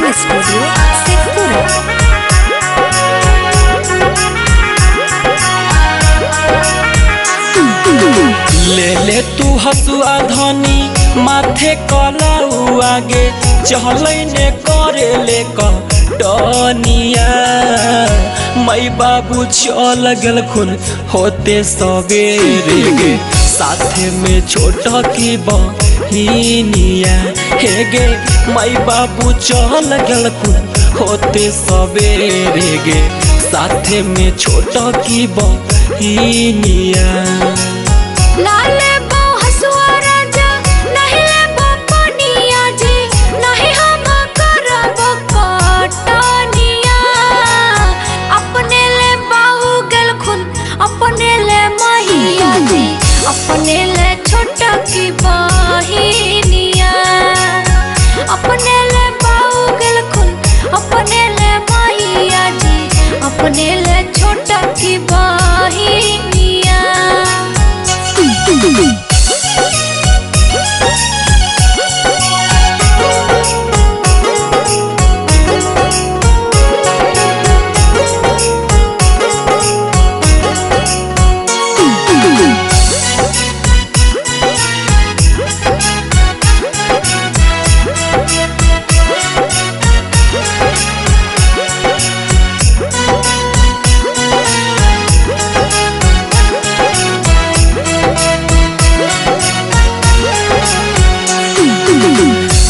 Recording studio Sheikhpura. ले ले तू हसुआ धनी माथे कलाऊ आगे चहलै ने करे ले कटनिया मई बाबू चल गेल खुन होते सवेरे गे साथे में छोटा की बहिनिया हे गे मई बाबू चल गेल खुन होते सवेरे गे साथे में छोटा की बहिनिया। लाले बहु हसुआ राजा नहीं ले बपनिया जी नहीं हम करब कटनिया अपने ले बाहु गेल खुन अपने ले महिया जी अपने ले छोटा की बहिनिया अपने ले बाहु गेल खुन अपने ले महिया जी अपने ले छोटा की बहिनिया।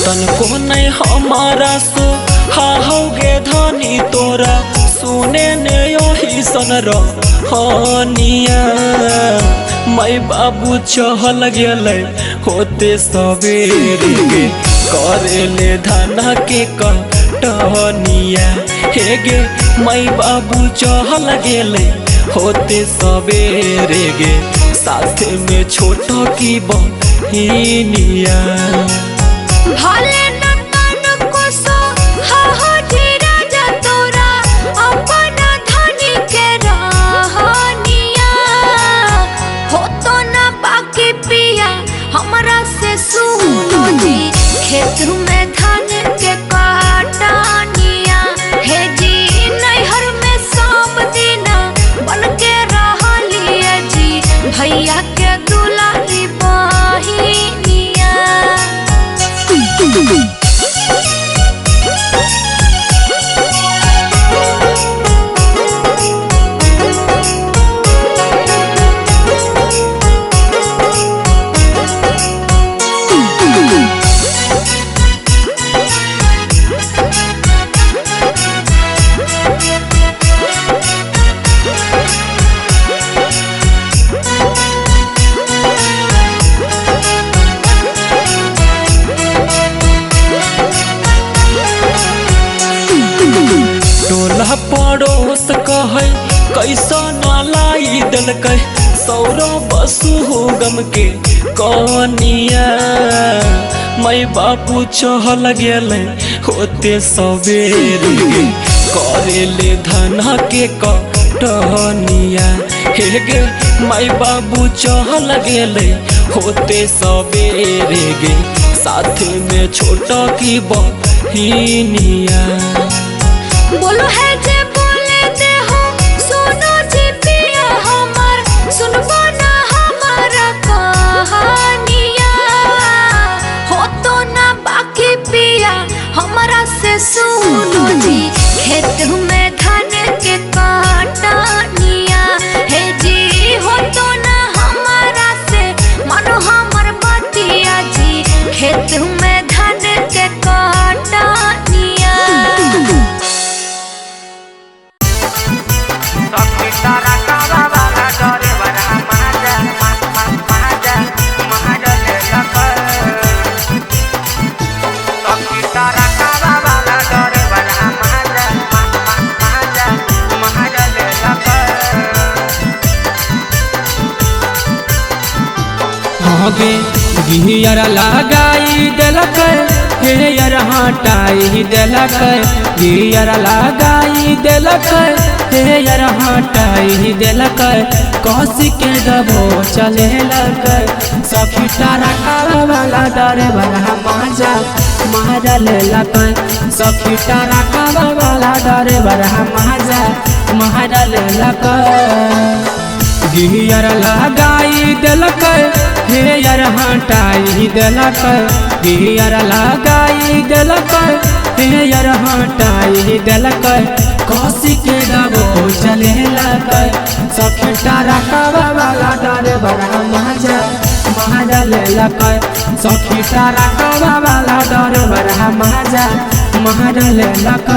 तनको नहीं हमारा सो हागे धनी तोरा सुने ने यही सन रहनिया मई बाबू चहल गेले होते सवेरे गे करे ले धाना के कटनिया हे गे मई बाबू चहल गेले होते सवेरे गे साथे में छोटा की बहिनिया। भले नतन को सो हो धीरा जा तोरा अपन धनी के रहनिया हो तो न बाकी पिया हमरा से सुनो जी खेत में धान के काटनिया हे जी नैहर में सब दिन बन के रहलिए जी भैया के दुलारी बहिनिया। टोला पड़ोस कहे कैसा नालाई दलक सौरा बसु गम के कनिया मई बापू चहल गेले होते सवेरे करे ले धना के कटनिया हे गे मई बाबू चहल गेले होते सवेरे गे साथ में छोटा की बहिनिया। बोलो है जे बोले दे हो सुनो जी पिया हमार सुनबो ना हमारा कहानिया हो तो ना बाकी पिया हमारा से सुनो जी खेत में धान के काटनिया हे जी हो तो ना हमारा से मानो हमर बतिया जी खेत में धान के काटनिया। गियर लगाई देलक हेयर हटाई देलक गियर लगाई देलक हेयर हटाई दिलक कसी के दबो चले लग सखी तारा वाला डरे बड़ा माजा मारा ले लग सखी तारा वाला डरे बड़ा माजा मारा ले लग गियर लगाई दिलक हे यार हटाई दिलक गियर लगाई दिलक हे यार हटाई दिलक कसी के दबो चले लग सखी तारा वाला डरे बड़ा माजा मारा ले लग सखी तारा वाला डरे बड़ा माजा मारा ले लग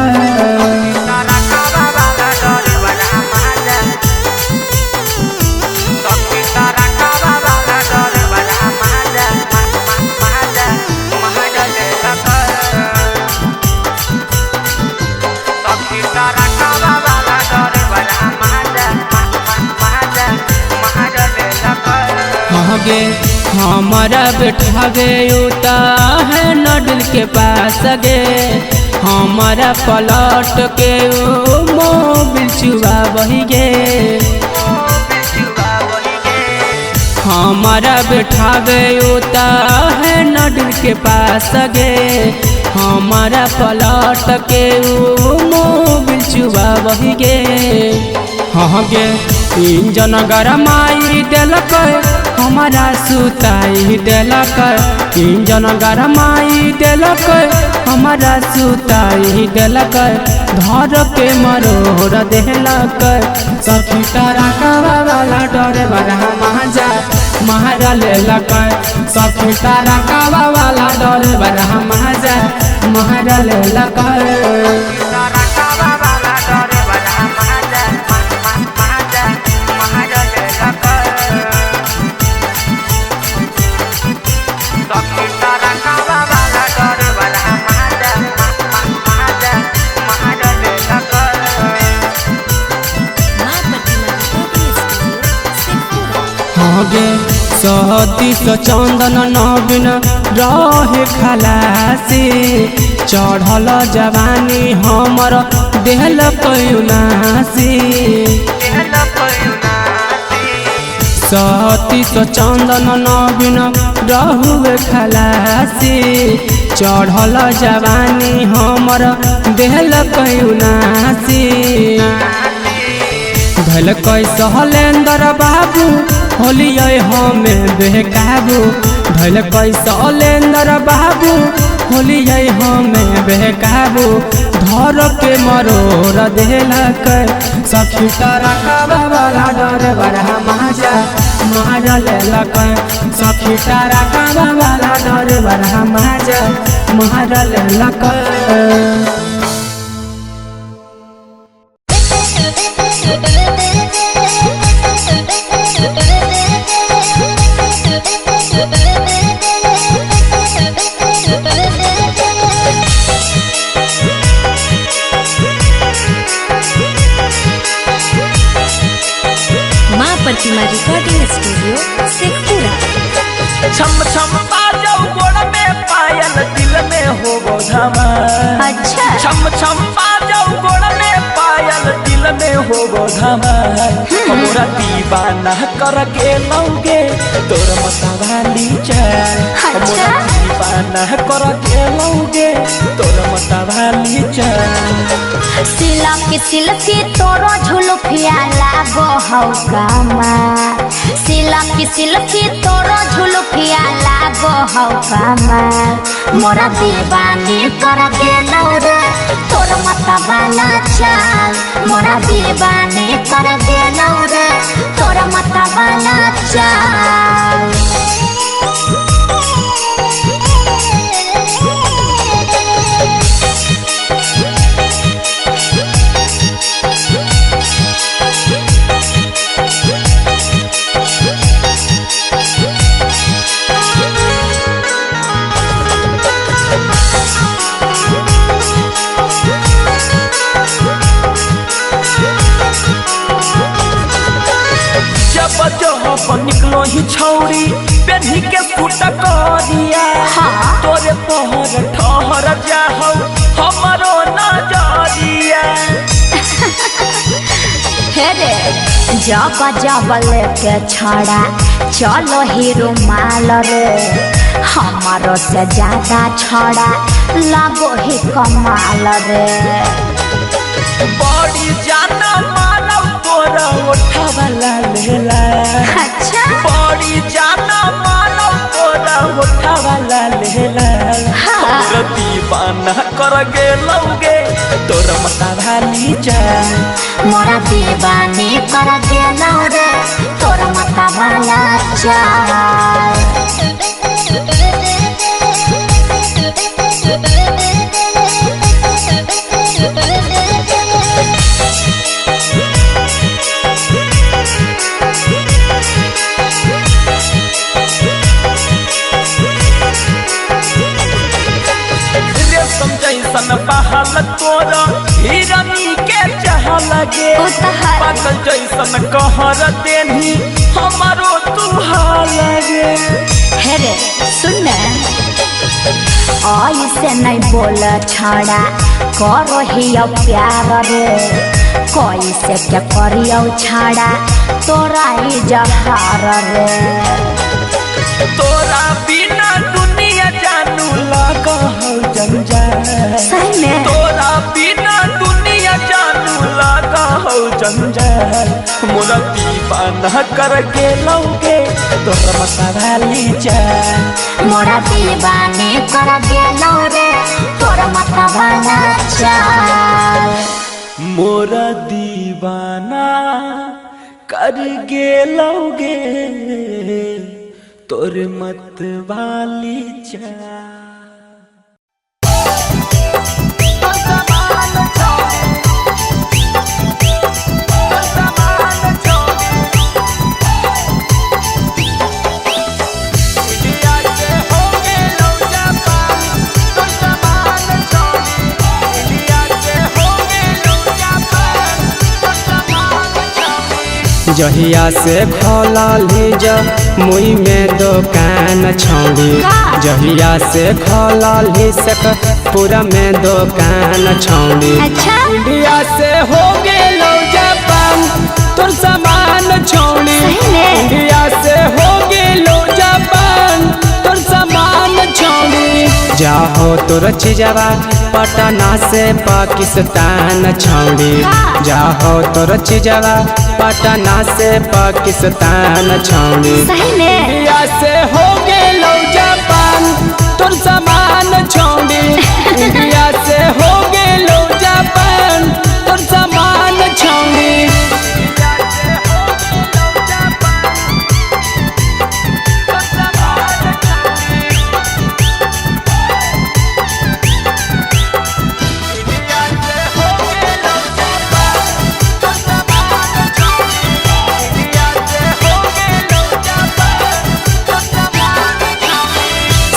गे हमारा बैठावे उता है नडल के पास गे हमारा पलट के मोबिल चुबा बही गे हमारा बैठावे उता है नडल के पास गे हमारा पलट के मोबिल चुबा बही गे हाँ गे इंजन गरमाई दिलक हमारा सुताई दिलक इंजन गरमाई दिलक हमारा सुताई दिलक धर के मरोड़ दिलक सखी तारा वाला डरे बड़ा माजा मारा लेलक सखी तारा वाला डरे बड़ा माजा मारा लेलक गे सती चंदन नवीन रहे खलासी चढ़ल जवानी हमर देहल कयुनासी सती चंदन नवीन रहुए खलासी चढ़ल जवानी हमर देहल कयुनासी भल कैसे हलेंदर बाबू होलिए हमें बेकाबू भल कैसे हलेंदर बाबू होलिए हमें बेकाबू धर के मरोड़ दिलक सखी तारा वाला डरे बड़ा माजा मारा लेलक सखी तारा वाला डरे बड़ा माजा मारा लेलक प्रतिमा रिकॉर्डिंग स्टूडियो शेखपुरा। छम छम बाजो गोड़ में पायल दिल में हो गोधामा अच्छा छम छम बाजो गोड़ में पायल दिल में हो गोधामा हमरा दीवाना कर के लौगे तोर मतवाली चाल हमरा दीवाना कर के लौगे तोर मतवाली चाल सिलकी तोरो झुलुफिया लागो हौ कामा सिलकी तोरो झुलुफिया लागो हौ कामा मोरा दीवानी कर गेलौ रे तोर मतवाला चाल मोरा दीवानी कर गेलौ रे तोर मतवाला चाल निकलो ही छौरी पेन्ही के सूट करिया तोरे पहर ठहर जाहौ हमरो नजरिया हेरे जब जब लेके छड़ा चलो हीरो माल रे हमारो से ज्यादा छड़ा लगो ही कमाल रे बड़ी जाना मानव तोरा उठा वाला लेला अच्छा बड़ी जाना मानव तोरा उठा वाला लेला तोरा दीवाना कर गेलौगे तोरा मता भाली जान मोरा दीवानी कर गेलौ रे तोरा मता वाला चाल रेशम जैसन बहल तोरा हिरनी के चाह लगे पागल जैसन कहर देनी हमारो तुहा लगे हेरे सुन ऐसे नहीं बोल छड़ा करो ही प्यार रे कैसे क्या करियो छड़ा तोरा ही जहार रे तोरा बिना दुनिया जानू लगा हो जंजाल सही में तोरा बिना दुनिया जानू लगा हो जंजाल मोरा दीवाना कर गेलौगे तोरा मता भाली जान मोरा दीवानी कर गेलौ रे तोरा मता वाला चाल मोरा दीवाना कर गेलौगे तोर मत वाली जान जहिया से खोलली मुई में दुकान छौड़ी जहिया से खोलली पूरा में दुकान छौड़ी अच्छा इंडिया से हो गेलो जापान तोर सामान छौड़ी इंडिया से हो गेलो जापान तोर सामान छौड़ी जाहो तोर चिजवा पटना से पाकिस्तान छौड़ी जाहो तोर चिजवा पटना से पाकिस्तान छौड़ी इंडिया से हो गेलो जापान तोर सामान छौड़ी इंडिया से हो गेलो जापान तोर सामान छौड़ी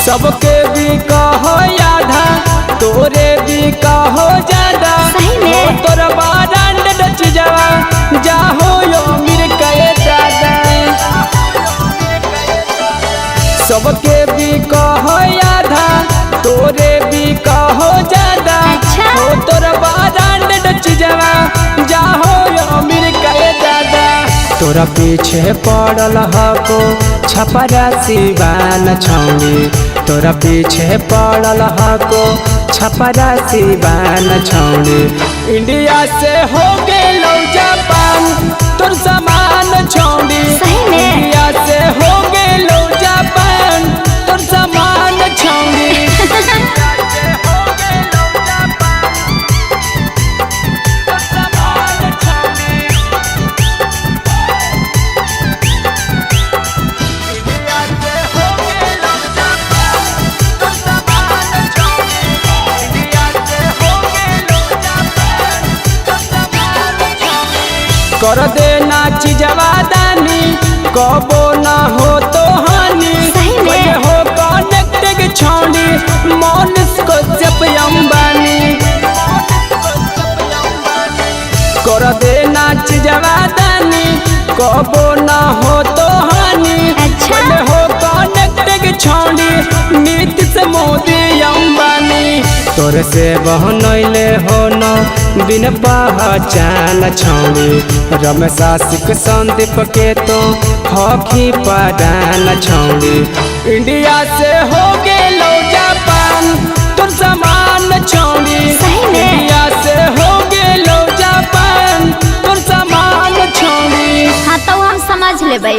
सबके भी कहो आधा तोरे भी कहो ज्यादा तोरा बारांड डच जावा जाहो यो मेरे कहे दादा सबके भी कहो आधा तोरे भी कहो ज्यादा तोरा बारांड डच जावा जाहो यो मेरे कहे दादा तोरा पीछे पड़ल हको छपरा सिवान छौड़ी तोरा पीछे पड़ल हको छपरा सिवान छौड़ी इंडिया से हो गेलो जापान तोर सामान छौड़ी इंडिया से हो गेलो जापान तोर सामान छौड़ी कर देना चीजवा दानी कबो ना हो तो हानि हो कनेक्ट छौड़ी मोनिस को जब अंबानी कर देना चीजवा दानी कबो ना हो तो हानि हो कनेक्ट छौड़ी नीतीश मोदी अंबानी तोर से बहनैले हो न बिन पहचान छौड़ी रमेश आशिक संदीप के तो हॉकी पदान छौड़ी इंडिया से हो गेलो जापान तोर समान छौड़ी सही में? इंडिया से हो गेलो जापान तोर समान छौड़ी हाँ तो हम समझ लेबै।